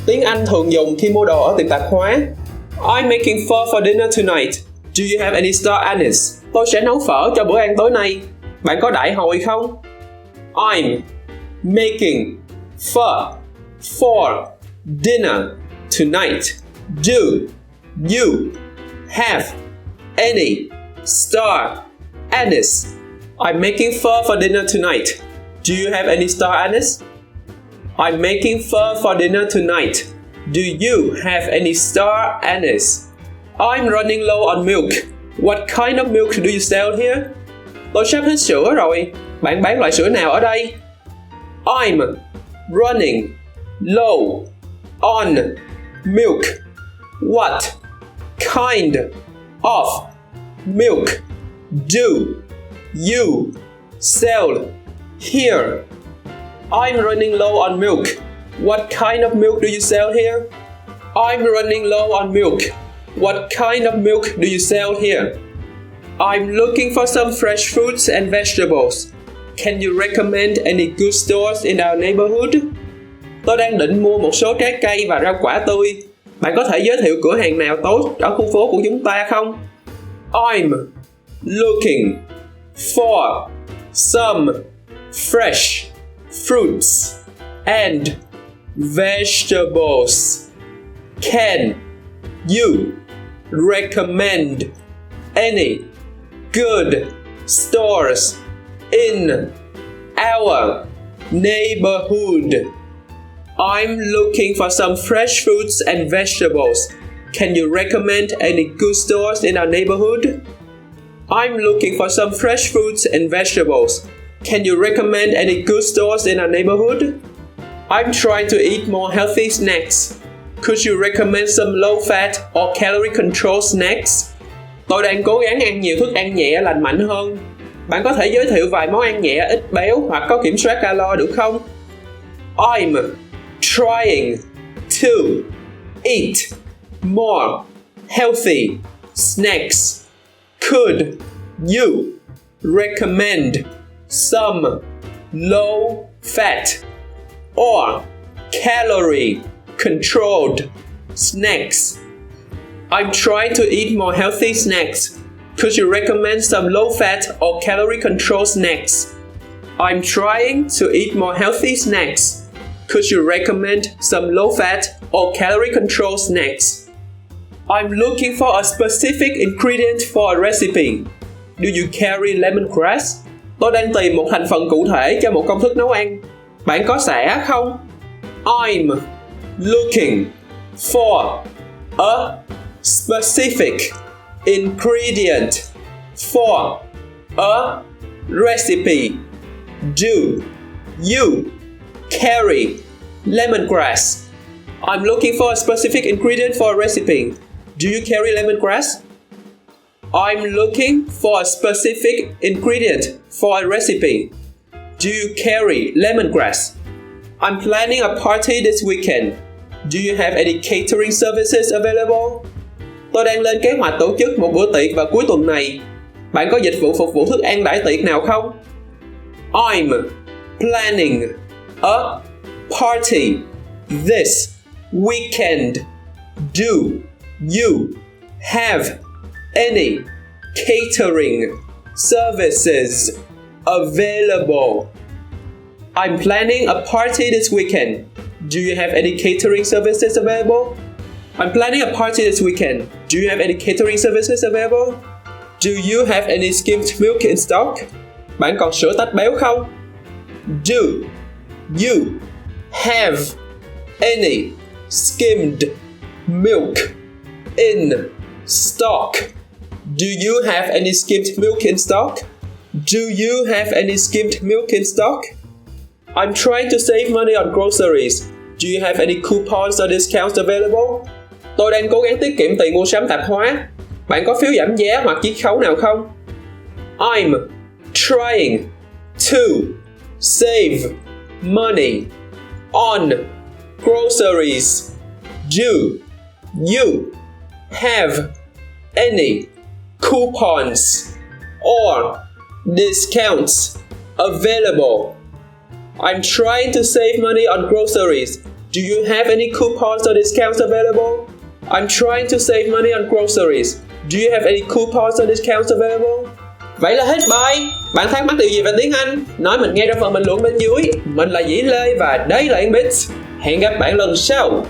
Tiếng Anh thường dùng khi mua đồ ở tiệm tạp hóa. I'm making pho for dinner tonight. Do you have any star anise? Tôi sẽ nấu phở cho bữa ăn tối nay. Bạn có đại hồi không? I'm making pho for dinner tonight. Do you have any star anise? I'm making pho for dinner tonight. Do you have any star anise? I'm making pho for dinner tonight. Do you have any star anise? I'm running low on milk. What kind of milk do you sell here? Tôi sắp hết sữa rồi. Bạn bán loại sữa nào ở đây? I'm running low on milk. What kind of milk do you sell here? I'm running low on milk. What kind of milk do you sell here? I'm running low on milk. What kind of milk do you sell here? I'm looking for some fresh fruits and vegetables. Can you recommend any good stores in our neighborhood? Tôi đang định mua một số trái cây và rau quả tươi. Bạn có thể giới thiệu cửa hàng nào tốt ở khu phố của chúng ta không? I'm looking for some fresh fruits and vegetables. Can you recommend any good stores in our neighborhood? I'm looking for some fresh fruits and vegetables. Can you recommend any good stores in our neighborhood? I'm looking for some fresh fruits and vegetables. Can you recommend any good stores in our neighborhood? I'm trying to eat more healthy snacks. Could you recommend some low-fat or calorie-controlled snacks? Tôi đang cố gắng ăn nhiều thức ăn nhẹ lành mạnh hơn. Bạn có thể giới thiệu vài món ăn nhẹ ít béo hoặc có kiểm soát calo được không? I'm trying to eat more healthy snacks. Could you recommend some low-fat or calorie-controlled snacks? I'm trying to eat more healthy snacks. Could you recommend some low-fat or calorie-controlled snacks? I'm trying to eat more healthy snacks. Could you recommend some low-fat or calorie-controlled snacks? I'm looking for a specific ingredient for a recipe. Do you carry lemongrass? Tôi đang tìm một thành phần cụ thể cho một công thức nấu ăn. Bạn có sả không? I'm looking for a specific ingredient for a recipe. Do you carry lemongrass? I'm looking for a specific ingredient for a recipe. Do you carry lemongrass? I'm looking for a specific ingredient for a recipe. Do you carry lemongrass? I'm planning a party this weekend. Do you have any catering services available? Tôi đang lên kế hoạch tổ chức một bữa tiệc vào cuối tuần này. Bạn có dịch vụ phục vụ thức ăn đãi tiệc nào không? I'm planning a party this weekend. Do you have any catering services available? I'm planning a party this weekend. Do you have any catering services available? I'm planning a party this weekend. Do you have any catering services available? Do you have any skimmed milk in stock? Bạn còn sữa tách béo không? Do you have any skimmed milk in stock? Do you have any skimmed milk in stock? Do you have any skimmed milk in stock? I'm trying to save money on groceries. Do you have any coupons or discounts available? Tôi đang cố gắng tiết kiệm tiền mua sắm tạp hóa. Bạn có phiếu giảm giá hoặc chiết khấu nào không? I'm trying to save money on groceries. Do you have any coupons or discounts available? I'm trying to save money on groceries. Do you have any coupons or discounts available? I'm trying to save money on groceries. Do you have any coupons or discounts available? Vậy là hết bài. Bạn thắc mắc điều gì về tiếng Anh? Nói mình nghe trong phần bình luận bên dưới. Mình là Dĩ Lê và đây là EngBits. Hẹn gặp bạn lần sau.